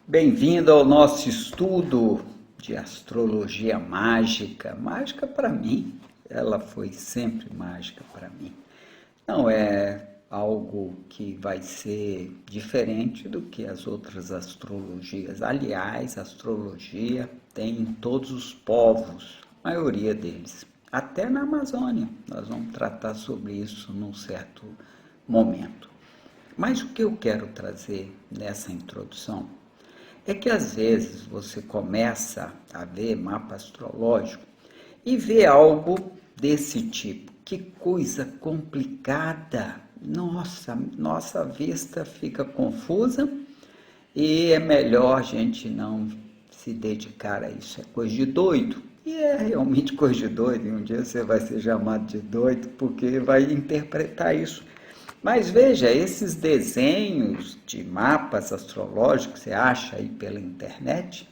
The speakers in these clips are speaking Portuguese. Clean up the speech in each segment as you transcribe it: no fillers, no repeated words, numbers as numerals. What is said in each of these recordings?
Bem-vindo ao nosso estudo de astrologia mágica. Mágica para mim, ela foi sempre mágica para mim. Não é algo que vai ser diferente do que as outras astrologias. Aliás, a astrologia tem em todos os povos, a maioria deles. Até na Amazônia, nós vamos tratar sobre isso num certo momento. Mas o que eu quero trazer nessa introdução é que às vezes você começa a ver mapa astrológico e vê algo desse tipo. Que coisa complicada! Nossa vista fica confusa e é melhor a gente não se dedicar a isso. É coisa de doido. E é realmente coisa de doido. E um dia você vai ser chamado de doido porque vai interpretar isso. Mas veja, esses desenhos de mapas astrológicos que você acha aí pela internet,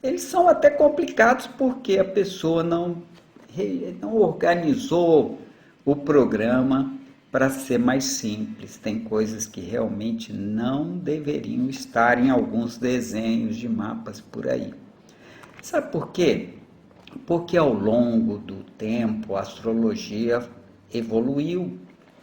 eles são até complicados porque a pessoa não organizou o programa para ser mais simples. Tem coisas que realmente não deveriam estar em alguns desenhos de mapas por aí. Sabe por quê? Porque ao longo do tempo a astrologia evoluiu.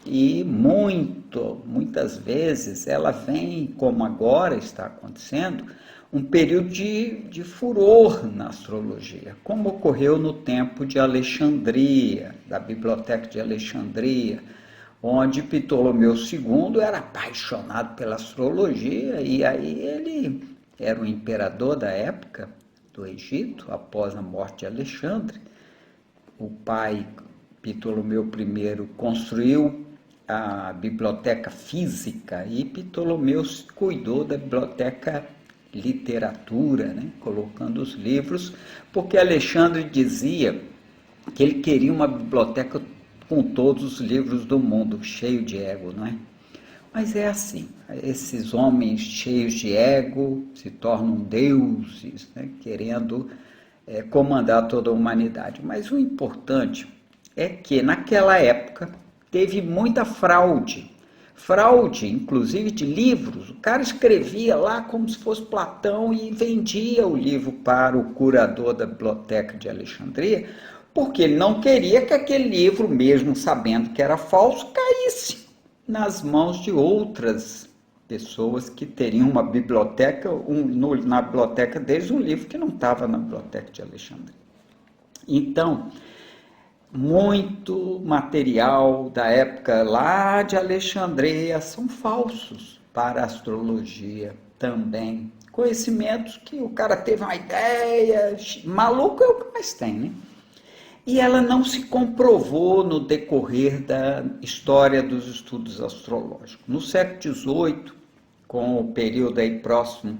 E muitas vezes ela vem, como agora está acontecendo, um período de furor na astrologia, como ocorreu no tempo de Alexandria, da Biblioteca de Alexandria, onde Ptolomeu II era apaixonado pela astrologia, e aí ele era o imperador da época do Egito, após a morte de Alexandre. O pai Ptolomeu I construiu a biblioteca física e Ptolomeu cuidou da biblioteca literatura, né? Colocando os livros, porque Alexandre dizia que ele queria uma biblioteca com todos os livros do mundo, cheio de ego, não é? Mas é assim, esses homens cheios de ego se tornam deuses, né? Querendo comandar toda a humanidade. Mas o importante é que naquela época teve muita fraude, inclusive de livros. O cara escrevia lá como se fosse Platão e vendia o livro para o curador da biblioteca de Alexandria, porque ele não queria que aquele livro, mesmo sabendo que era falso, caísse nas mãos de outras pessoas que teriam uma biblioteca, na biblioteca deles, um livro que não estava na biblioteca de Alexandria. Então, muito material da época lá de Alexandria são falsos para a astrologia também. Conhecimentos que o cara teve uma ideia, maluco é o que mais tem, né? E ela não se comprovou no decorrer da história dos estudos astrológicos. No século XVIII, com o período aí próximo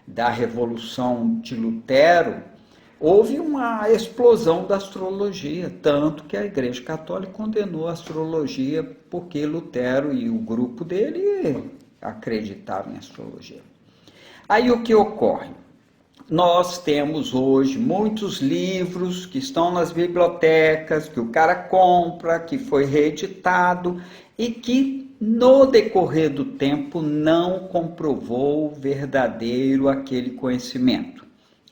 da Revolução de Lutero, houve uma explosão da astrologia, tanto que a Igreja Católica condenou a astrologia porque Lutero e o grupo dele acreditavam em astrologia. Aí o que ocorre? Nós temos hoje muitos livros que estão nas bibliotecas, que o cara compra, que foi reeditado e que no decorrer do tempo não comprovou verdadeiro aquele conhecimento.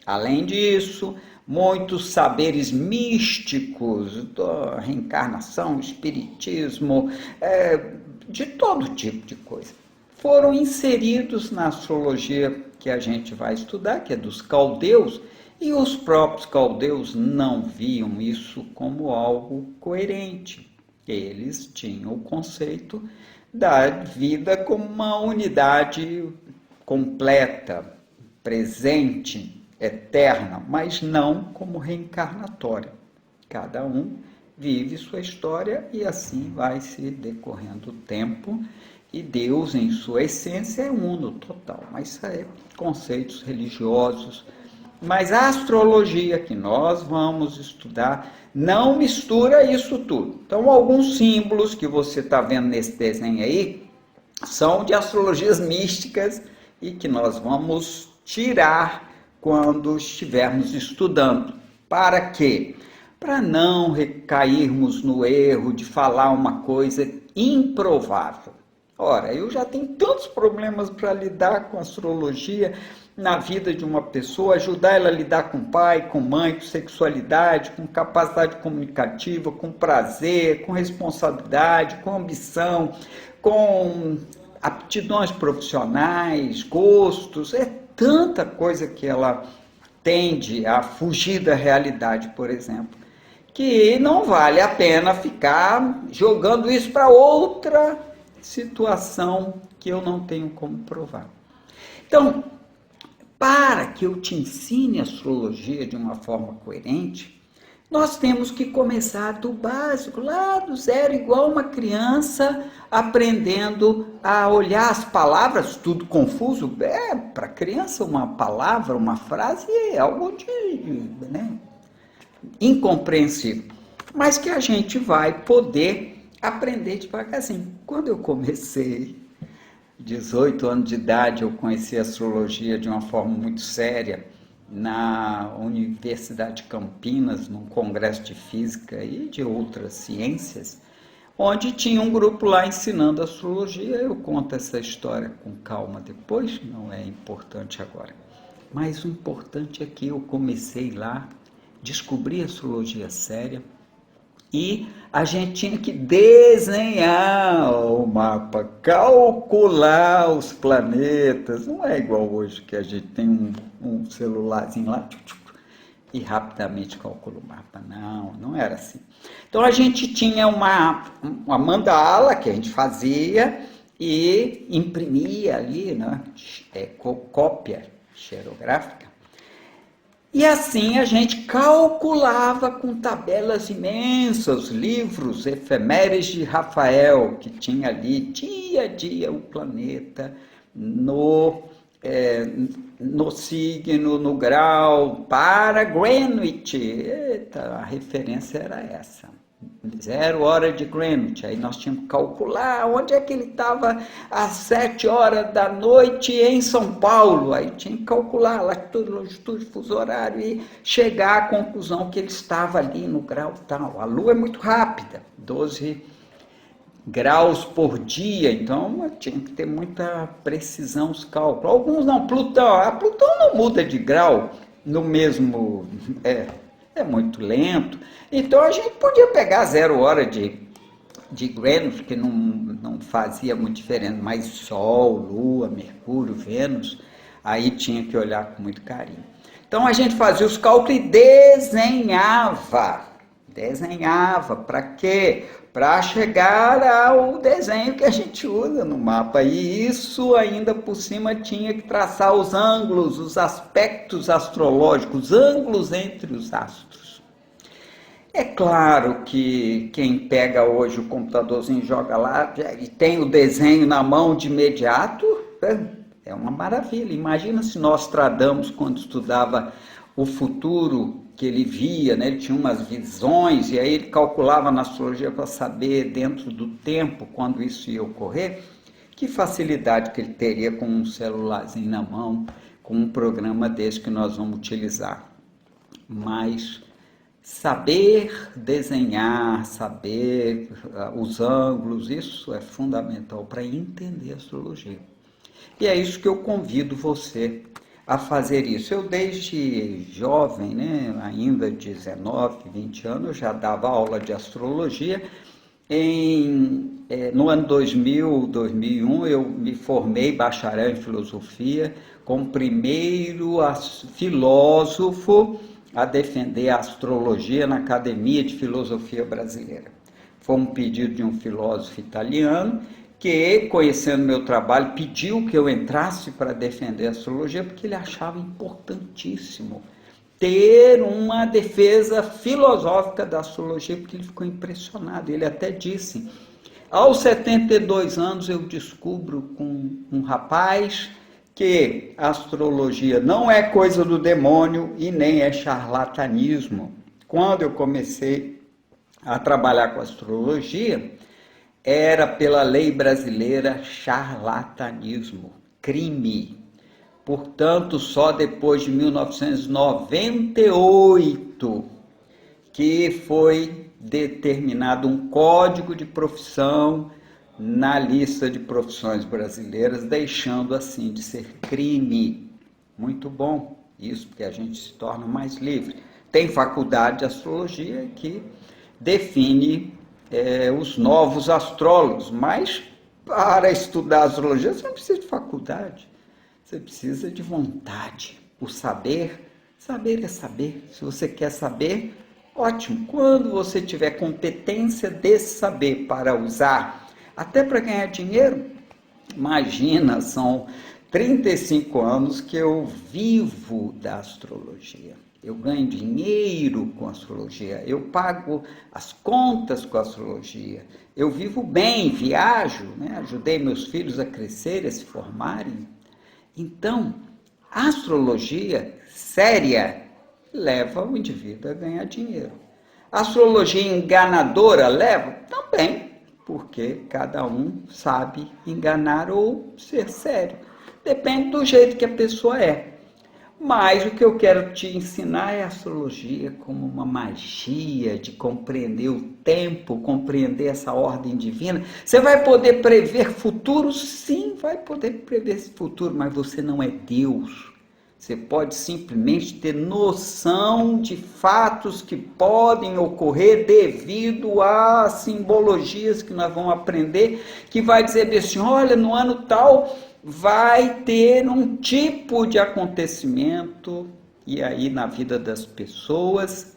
Além disso, muitos saberes místicos da reencarnação, espiritismo, de todo tipo de coisa, foram inseridos na astrologia que a gente vai estudar, que é dos caldeus, e os próprios caldeus não viam isso como algo coerente. Eles tinham o conceito da vida como uma unidade completa, presente, eterna, mas não como reencarnatória. Cada um vive sua história e assim vai se decorrendo o tempo, e Deus, em sua essência, é uno, total. Mas isso é conceitos religiosos. Mas a astrologia que nós vamos estudar não mistura isso tudo. Então, alguns símbolos que você está vendo nesse desenho aí são de astrologias místicas e que nós vamos tirar quando estivermos estudando. Para quê? Para não recairmos no erro de falar uma coisa improvável. Ora, eu já tenho tantos problemas para lidar com astrologia na vida de uma pessoa, ajudar ela a lidar com pai, com mãe, com sexualidade, com capacidade comunicativa, com prazer, com responsabilidade, com ambição, com aptidões profissionais, gostos, é tanta coisa que ela tende a fugir da realidade, por exemplo, que não vale a pena ficar jogando isso para outra situação que eu não tenho como provar. Então, para que eu te ensine astrologia de uma forma coerente, nós temos que começar do básico, lá do zero, igual uma criança aprendendo a olhar as palavras, tudo confuso. Para criança uma palavra, uma frase é algo né, incompreensível, mas que a gente vai poder aprender devagarzinho. Quando eu comecei, 18 anos de idade, eu conheci a astrologia de uma forma muito séria na Universidade de Campinas, num congresso de física e de outras ciências, onde tinha um grupo lá ensinando astrologia. Eu conto essa história com calma depois, não é importante agora. Mas o importante é que eu comecei lá, descobri a astrologia séria, e a gente tinha que desenhar o mapa, calcular os planetas. Não é igual hoje que a gente tem um celularzinho lá e rapidamente calcula o mapa. Não, não era assim. Então a gente tinha uma mandala que a gente fazia e imprimia ali, né? Cópia xerográfica. E assim a gente calculava com tabelas imensas, livros, efemérides de Rafael, que tinha ali dia a dia o planeta no signo, no grau, para Greenwich. Eita, a referência era essa. 0 hora de Greenwich. Aí nós tínhamos que calcular onde é que ele estava às 7 horas da noite em São Paulo. Aí tinha que calcular latitude, longitude, fuso horário e chegar à conclusão que ele estava ali no grau tal. A Lua é muito rápida, 12 graus por dia, então tinha que ter muita precisão os cálculos. Alguns não, Plutão. Plutão não muda de grau no mesmo... É muito lento. Então a gente podia pegar 0 hora de Greenwich, que não fazia muita diferença, mas Sol, Lua, Mercúrio, Vênus, aí tinha que olhar com muito carinho. Então a gente fazia os cálculos e desenhava. Desenhava, para quê? Para chegar ao desenho que a gente usa no mapa. E isso ainda por cima tinha que traçar os ângulos, os aspectos astrológicos, os ângulos entre os astros. É claro que quem pega hoje o computadorzinho, joga lá e tem o desenho na mão de imediato, é uma maravilha. Imagina se Nostradamus, quando estudava o futuro que ele via, né? Ele tinha umas visões e aí ele calculava na astrologia para saber dentro do tempo quando isso ia ocorrer. Que facilidade que ele teria com um celularzinho na mão, com um programa desse que nós vamos utilizar. Mas saber desenhar, saber os ângulos, isso é fundamental para entender a astrologia. E é isso que eu convido você a fazer isso. Eu desde jovem, né, ainda 19, 20 anos, eu já dava aula de astrologia. No ano 2000, 2001, eu me formei bacharel em filosofia, como primeiro filósofo a defender a astrologia na Academia de Filosofia Brasileira. Foi um pedido de um filósofo italiano que, conhecendo meu trabalho, pediu que eu entrasse para defender a astrologia, porque ele achava importantíssimo ter uma defesa filosófica da astrologia, porque ele ficou impressionado. Ele até disse: aos 72 anos eu descubro com um rapaz que a astrologia não é coisa do demônio e nem é charlatanismo. Quando eu comecei a trabalhar com astrologia, era pela lei brasileira charlatanismo, crime. Portanto, só depois de 1998 que foi determinado um código de profissão na lista de profissões brasileiras, deixando assim de ser crime. Muito bom isso, porque a gente se torna mais livre. Tem faculdade de astrologia que define os novos astrólogos, mas para estudar astrologia você não precisa de faculdade, você precisa de vontade. O saber é saber. Se você quer saber, ótimo. Quando você tiver competência desse saber para usar, até para ganhar dinheiro, imagina, são 35 anos que eu vivo da astrologia. Eu ganho dinheiro com a astrologia, eu pago as contas com a astrologia, eu vivo bem, viajo, né? Ajudei meus filhos a crescerem, a se formarem. Então, a astrologia séria leva o indivíduo a ganhar dinheiro. A astrologia enganadora leva? Também, porque cada um sabe enganar ou ser sério. Depende do jeito que a pessoa é. Mas o que eu quero te ensinar é a astrologia como uma magia de compreender o tempo, compreender essa ordem divina. Você vai poder prever futuro? Sim, vai poder prever esse futuro, mas você não é Deus. Você pode simplesmente ter noção de fatos que podem ocorrer devido a simbologias que nós vamos aprender, que vai dizer assim, olha, no ano tal vai ter um tipo de acontecimento, e aí na vida das pessoas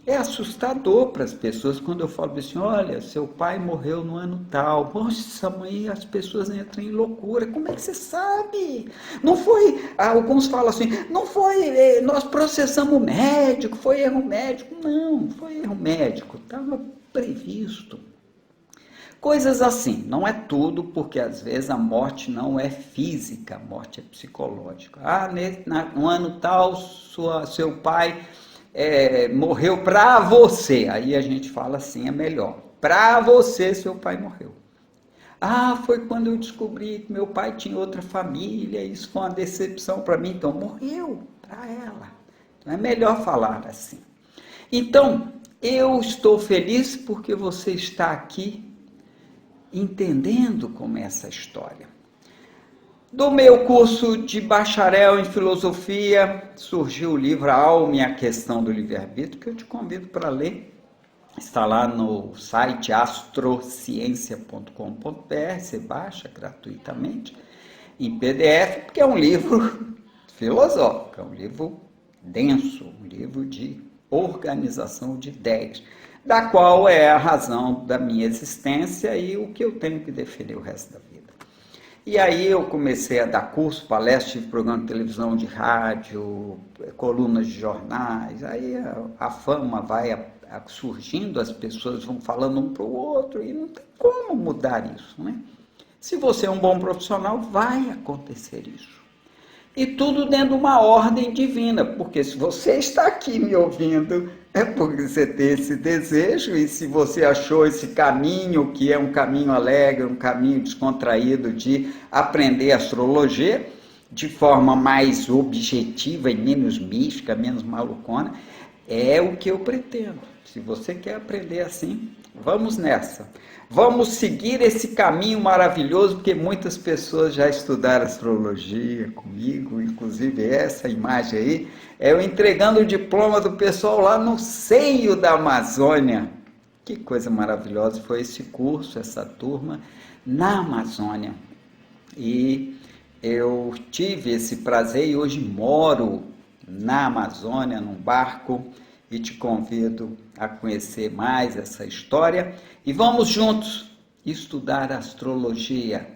é assustador para as pessoas quando eu falo assim, olha, seu pai morreu no ano tal. Nossa, mãe, as pessoas entram em loucura. Como é que você sabe? Não foi, alguns falam assim, não foi, nós processamos o médico, foi erro médico. Não, foi erro médico, estava previsto. Coisas assim, não é tudo, porque às vezes a morte não é física, a morte é psicológica. No ano tal, seu pai morreu para você. Aí a gente fala assim, é melhor. Para você, seu pai morreu. Foi quando eu descobri que meu pai tinha outra família, isso foi uma decepção para mim, então morreu para ela. Então é melhor falar assim. Então, eu estou feliz porque você está aqui entendendo como é essa história. Do meu curso de bacharel em filosofia, surgiu o livro A Alma e a Questão do Livre-Arbítrio, que eu te convido para ler. Está lá no site astrociência.com.br, você baixa gratuitamente em PDF, porque é um livro filosófico, é um livro denso, um livro de organização de ideias, da qual é a razão da minha existência e o que eu tenho que defender o resto da vida. E aí eu comecei a dar curso, palestras, tive programa de televisão, de rádio, colunas de jornais, aí a fama vai surgindo, as pessoas vão falando um para o outro e não tem como mudar isso, né? Se você é um bom profissional, vai acontecer isso. E tudo dentro de uma ordem divina, porque se você está aqui me ouvindo, é porque você tem esse desejo, e se você achou esse caminho, que é um caminho alegre, um caminho descontraído de aprender astrologia, de forma mais objetiva e menos mística, menos malucona, é o que eu pretendo. Se você quer aprender assim, vamos nessa. Vamos seguir esse caminho maravilhoso, porque muitas pessoas já estudaram astrologia comigo, inclusive essa imagem aí, é eu entregando o diploma do pessoal lá no seio da Amazônia. Que coisa maravilhosa foi esse curso, essa turma na Amazônia. E eu tive esse prazer e hoje moro na Amazônia, num barco, e te convido a conhecer mais essa história e vamos juntos estudar a astrologia,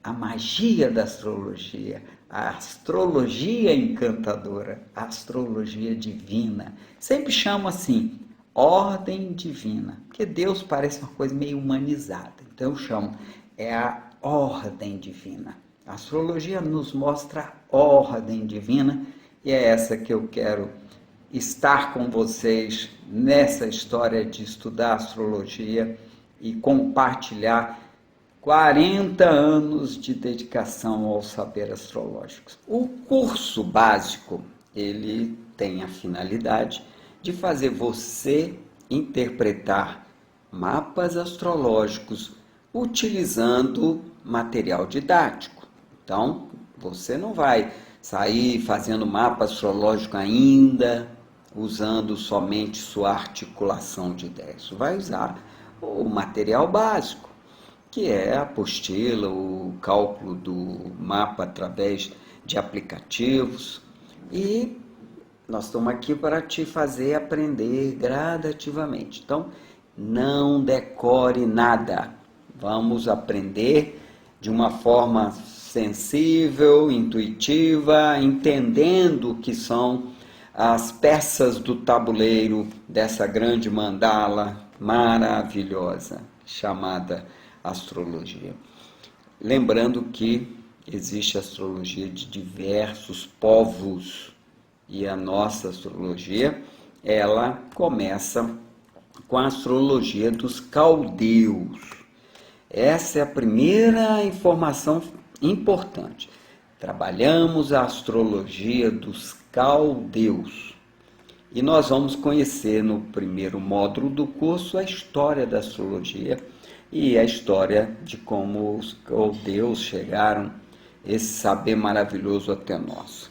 a magia da astrologia, a astrologia encantadora, a astrologia divina. Sempre chamo assim, ordem divina, porque Deus parece uma coisa meio humanizada, então eu chamo, é a ordem divina. A astrologia nos mostra a ordem divina e é essa que eu quero estar com vocês nessa história de estudar astrologia e compartilhar 40 anos de dedicação ao saber astrológico. O curso básico, ele tem a finalidade de fazer você interpretar mapas astrológicos utilizando material didático. Então, você não vai sair fazendo mapa astrológico ainda, usando somente sua articulação de ideias. Vai usar o material básico, que é a apostila, o cálculo do mapa através de aplicativos. E nós estamos aqui para te fazer aprender gradativamente. Então, não decore nada. Vamos aprender de uma forma sensível, intuitiva, entendendo o que são as peças do tabuleiro dessa grande mandala maravilhosa chamada astrologia. Lembrando que existe astrologia de diversos povos e a nossa astrologia, ela começa com a astrologia dos caldeus. Essa é a primeira informação importante. Trabalhamos a astrologia dos caldeus. E nós vamos conhecer no primeiro módulo do curso a história da astrologia e a história de como os caldeus chegaram esse saber maravilhoso até nós.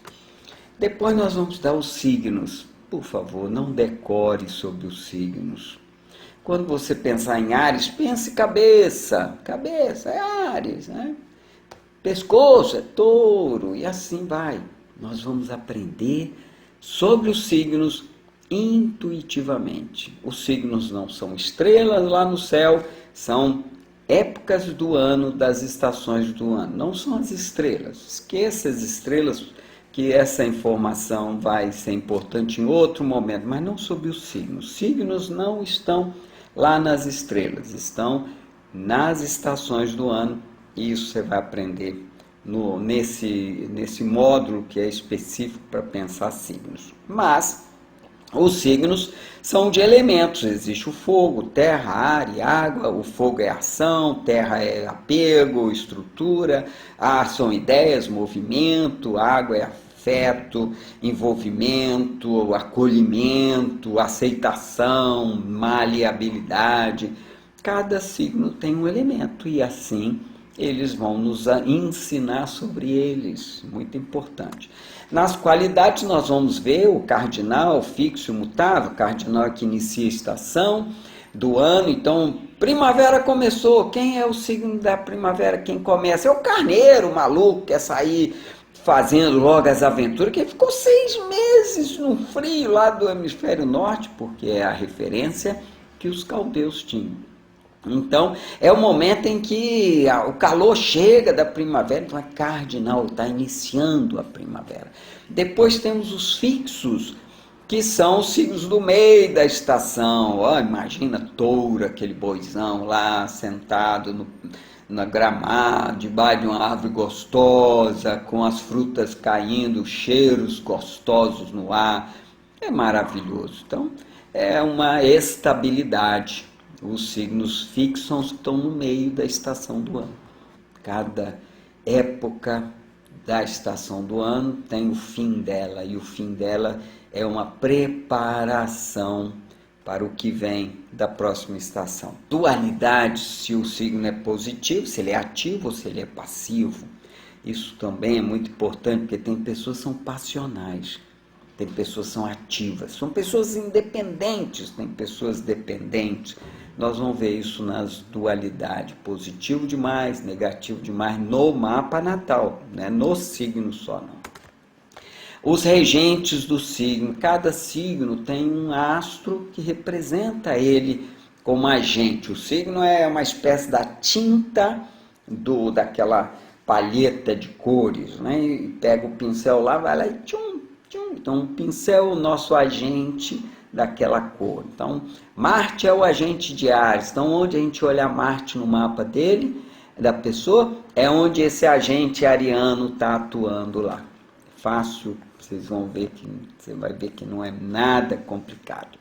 Depois nós vamos dar os signos. Por favor, não decore sobre os signos. Quando você pensar em Áries, pense cabeça. Cabeça é Áries, né? Pescoço é Touro, e assim vai. Nós vamos aprender sobre os signos intuitivamente. Os signos não são estrelas lá no céu, são épocas do ano, das estações do ano. Não são as estrelas. Esqueça as estrelas, que essa informação vai ser importante em outro momento, mas não sobre os signos. Os signos não estão lá nas estrelas, estão nas estações do ano, e isso você vai aprender nesse módulo que é específico para pensar signos. Mas os signos são de elementos, existe o fogo, terra, ar e água. O fogo é ação, terra é apego, estrutura, ar são ideias, movimento, água é afeto, envolvimento, acolhimento, aceitação, maleabilidade. Cada signo tem um elemento e assim eles vão nos ensinar sobre eles, muito importante. Nas qualidades nós vamos ver o cardinal, fixo e mutável. O cardinal é que inicia a estação do ano. Então, primavera começou. Quem é o signo da primavera? Quem começa? É o carneiro, o maluco, quer sair fazendo logo as aventuras, que ficou 6 meses no frio lá do hemisfério norte, porque é a referência que os caldeus tinham. Então, é o momento em que o calor chega da primavera, então é cardinal, está iniciando a primavera. Depois temos os fixos, que são os signos do meio da estação. Imagina Touro, aquele boizão lá, sentado na gramado, debaixo de uma árvore gostosa, com as frutas caindo, cheiros gostosos no ar. É maravilhoso. Então, é uma estabilidade. Os signos fixos estão no meio da estação do ano. Cada época da estação do ano tem o fim dela, e o fim dela é uma preparação para o que vem da próxima estação. Dualidade, se o signo é positivo, se ele é ativo ou se ele é passivo. Isso também é muito importante, porque tem pessoas que são passionais, tem pessoas que são ativas, são pessoas independentes, tem pessoas dependentes. Nós vamos ver isso nas dualidades, positivo demais, negativo demais, no mapa natal, não é no signo só não. Os regentes do signo, cada signo tem um astro que representa ele como agente. O signo é uma espécie da tinta daquela palheta de cores, né? E pega o pincel lá, vai lá e tchum, tchum. Então o pincel é o nosso agente daquela cor. Então Marte é o agente de Áries. Então onde a gente olhar Marte no mapa dele, da pessoa, é onde esse agente ariano está atuando lá. Fácil, vocês vão ver que você vai ver que não é nada complicado.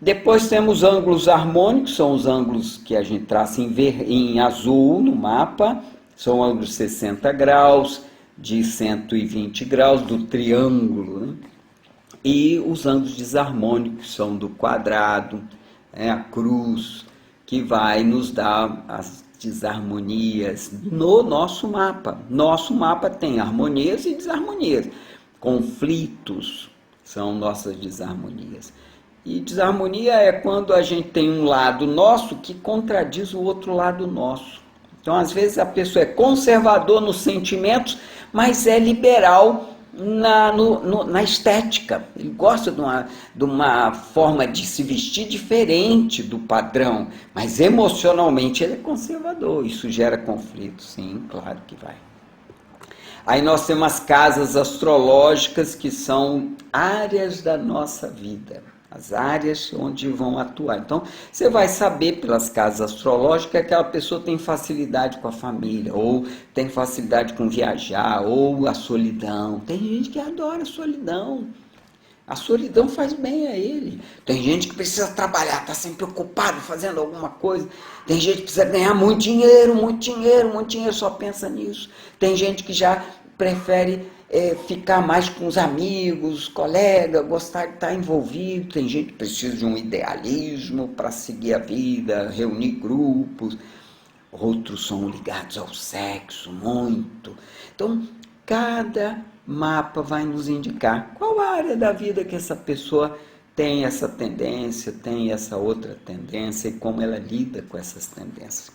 Depois temos ângulos harmônicos, são os ângulos que a gente traça em azul no mapa, são ângulos de 60 graus, de 120 graus, do triângulo, né? E os ângulos desarmônicos são do quadrado, a cruz, que vai nos dar as desarmonias no nosso mapa. Nosso mapa tem harmonias e desarmonias. Conflitos são nossas desarmonias. E desarmonia é quando a gente tem um lado nosso que contradiz o outro lado nosso. Então, às vezes, a pessoa é conservador nos sentimentos, mas é liberal na estética. Ele gosta de uma forma de se vestir diferente do padrão, mas emocionalmente ele é conservador. Isso gera conflito, sim, claro que vai. Aí nós temos as casas astrológicas, que são áreas da nossa vida, as áreas onde vão atuar. Então, você vai saber pelas casas astrológicas que aquela pessoa tem facilidade com a família, ou tem facilidade com viajar, ou a solidão. Tem gente que adora a solidão. A solidão faz bem a ele. Tem gente que precisa trabalhar, está sempre ocupado fazendo alguma coisa. Tem gente que precisa ganhar muito dinheiro, só pensa nisso. Tem gente que já prefere ficar mais com os amigos, colegas, gostar de estar envolvido. Tem gente que precisa de um idealismo para seguir a vida, reunir grupos. Outros são ligados ao sexo, muito. Então, cada mapa vai nos indicar qual área da vida que essa pessoa tem essa tendência, tem essa outra tendência e como ela lida com essas tendências.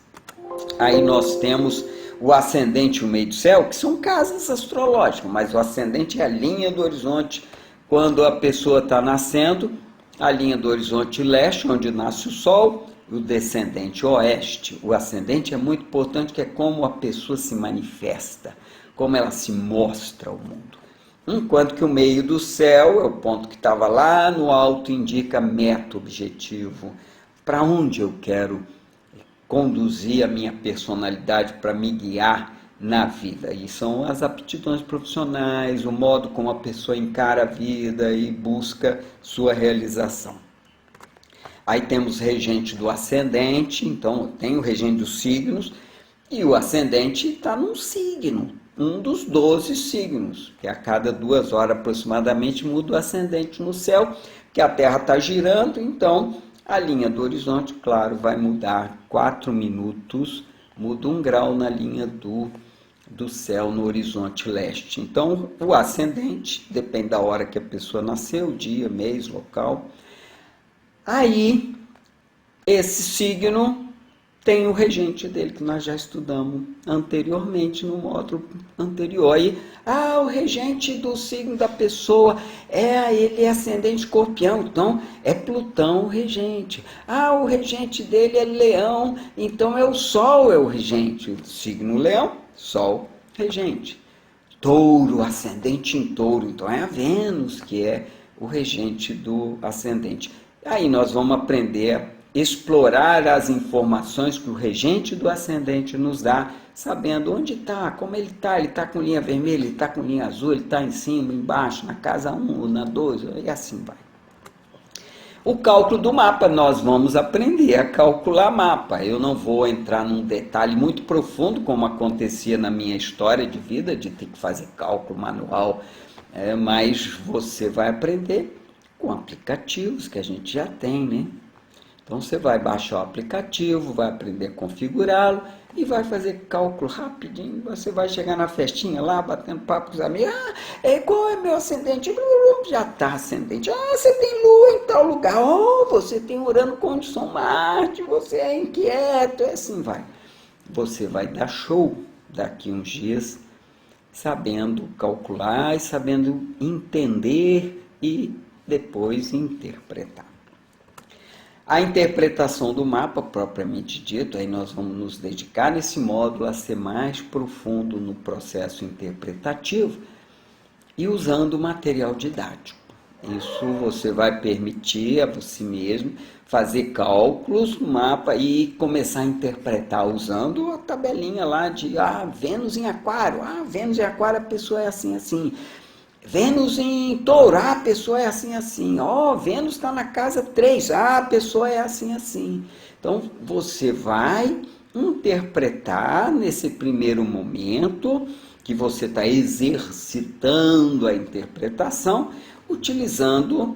Aí nós temos o ascendente e o meio do céu, que são casas astrológicas, mas o ascendente é a linha do horizonte. Quando a pessoa está nascendo, a linha do horizonte leste, onde nasce o sol, e o descendente oeste. O ascendente é muito importante, que é como a pessoa se manifesta, como ela se mostra ao mundo. Enquanto que o meio do céu, é o ponto que estava lá no alto, indica meta, objetivo, para onde eu quero conduzir a minha personalidade para me guiar na vida. E são as aptidões profissionais, o modo como a pessoa encara a vida e busca sua realização. Aí temos regente do ascendente, então tem o regente dos signos, e o ascendente está num signo, um dos 12 signos, que a cada 2 horas aproximadamente muda o ascendente no céu, que a Terra está girando, então a linha do horizonte, claro, vai mudar 4 minutos, muda 1 grau na linha do céu no horizonte leste. Então, o ascendente, depende da hora que a pessoa nasceu, dia, mês, local. Aí, esse signo tem o regente dele, que nós já estudamos anteriormente, no módulo anterior. Aí, o regente do signo da pessoa, ele é ascendente escorpião, então é Plutão o regente. O regente dele é leão, então é o sol, é o regente. O signo leão, sol, regente. Touro, ascendente em touro, então é a Vênus, que é o regente do ascendente. Aí nós vamos aprender a explorar as informações que o regente do ascendente nos dá, sabendo onde está, como ele está com linha vermelha, ele está com linha azul, ele está em cima, embaixo, na casa 1 ou na 2, e assim vai. O cálculo do mapa, nós vamos aprender a calcular mapa. Eu não vou entrar num detalhe muito profundo, como acontecia na minha história de vida, de ter que fazer cálculo manual, mas você vai aprender com aplicativos que a gente já tem, né? Então você vai baixar o aplicativo, vai aprender a configurá-lo e vai fazer cálculo rapidinho. Você vai chegar na festinha lá, batendo papo com os amigos. Qual é meu ascendente? Já está ascendente. Você tem lua em tal lugar. Você tem Urano conjunção Marte, você é inquieto. Assim vai. Você vai dar show daqui uns dias, sabendo calcular e sabendo entender e depois interpretar. A interpretação do mapa, propriamente dito, aí nós vamos nos dedicar nesse módulo a ser mais profundo no processo interpretativo e usando material didático. Isso você vai permitir a você mesmo fazer cálculos no mapa e começar a interpretar usando a tabelinha lá de Vênus em Aquário. Vênus em Aquário a pessoa é assim, assim. Vênus em Touro, a pessoa é assim, assim. Vênus está na casa 3, a pessoa é assim, assim. Então, você vai interpretar nesse primeiro momento que você está exercitando a interpretação, utilizando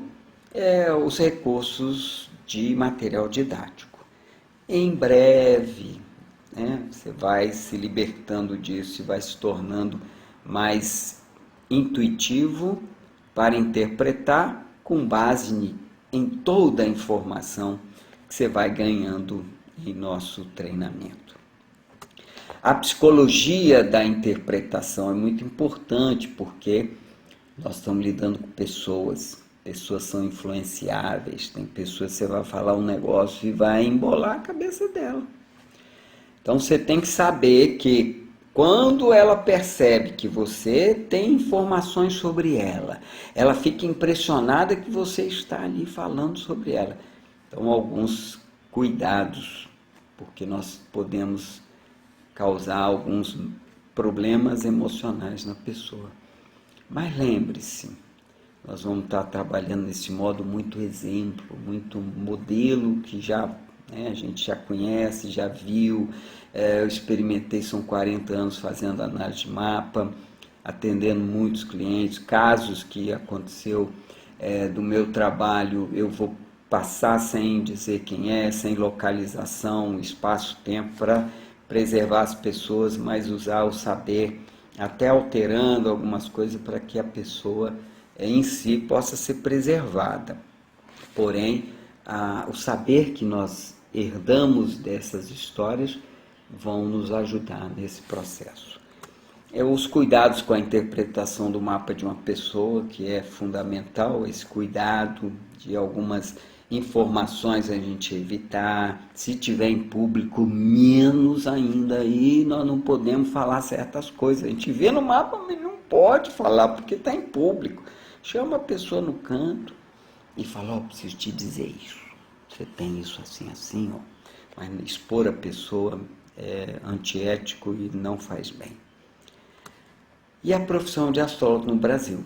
os recursos de material didático. Em breve, né? Você vai se libertando disso e vai se tornando mais intuitivo para interpretar com base em toda a informação que você vai ganhando em nosso treinamento. A psicologia da interpretação é muito importante porque nós estamos lidando com pessoas. Pessoas são influenciáveis. Tem pessoas que você vai falar um negócio e vai embolar a cabeça dela. Então você tem que saber que quando ela percebe que você tem informações sobre ela, ela fica impressionada que você está ali falando sobre ela. Então alguns cuidados, porque nós podemos causar alguns problemas emocionais na pessoa. Mas lembre-se, nós vamos estar trabalhando nesse modo muito exemplo, muito modelo que já, né, a gente já conhece, já viu. Eu experimentei, são 40 anos fazendo análise de mapa, atendendo muitos clientes, casos que aconteceu do meu trabalho, eu vou passar sem dizer quem é, sem localização, espaço, tempo, para preservar as pessoas, mas usar o saber, até alterando algumas coisas para que a pessoa em si possa ser preservada. Porém, o saber que nós herdamos dessas histórias vão nos ajudar nesse processo. Os cuidados com a interpretação do mapa de uma pessoa, que é fundamental, esse cuidado de algumas informações a gente evitar, se tiver em público, menos ainda, e nós não podemos falar certas coisas. A gente vê no mapa, mas não pode falar porque está em público. Chama a pessoa no canto e fala, preciso te dizer isso, você tem isso assim, assim, ó. Mas expor a pessoa é antiético e não faz bem. E a profissão de astrólogo no Brasil.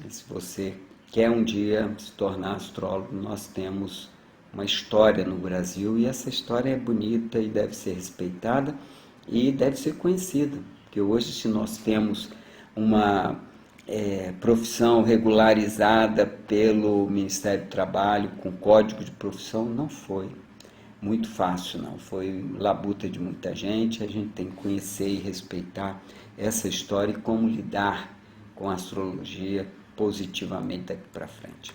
Se você quer um dia se tornar astrólogo, nós temos uma história no Brasil e essa história é bonita e deve ser respeitada e deve ser conhecida. Porque hoje, se nós temos uma profissão regularizada pelo Ministério do Trabalho, com código de profissão, não foi muito fácil, não. Foi labuta de muita gente, a gente tem que conhecer e respeitar essa história e como lidar com a astrologia positivamente daqui para frente.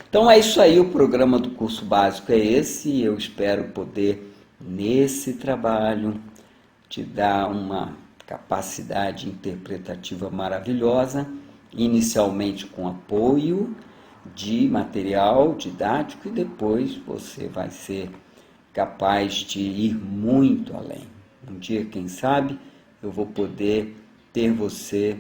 Então é isso aí, o programa do curso básico é esse, e eu espero poder, nesse trabalho, te dar uma capacidade interpretativa maravilhosa, inicialmente com apoio de material didático e depois você vai ser capaz de ir muito além. Um dia, quem sabe, eu vou poder ter você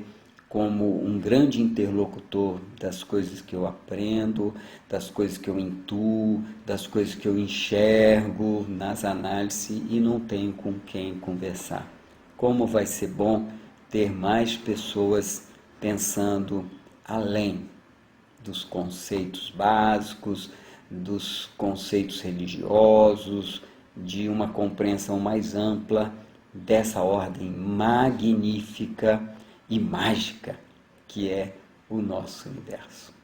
como um grande interlocutor das coisas que eu aprendo, das coisas que eu intuo, das coisas que eu enxergo nas análises e não tenho com quem conversar. Como vai ser bom ter mais pessoas pensando além dos conceitos básicos, dos conceitos religiosos, de uma compreensão mais ampla dessa ordem magnífica e mágica que é o nosso universo.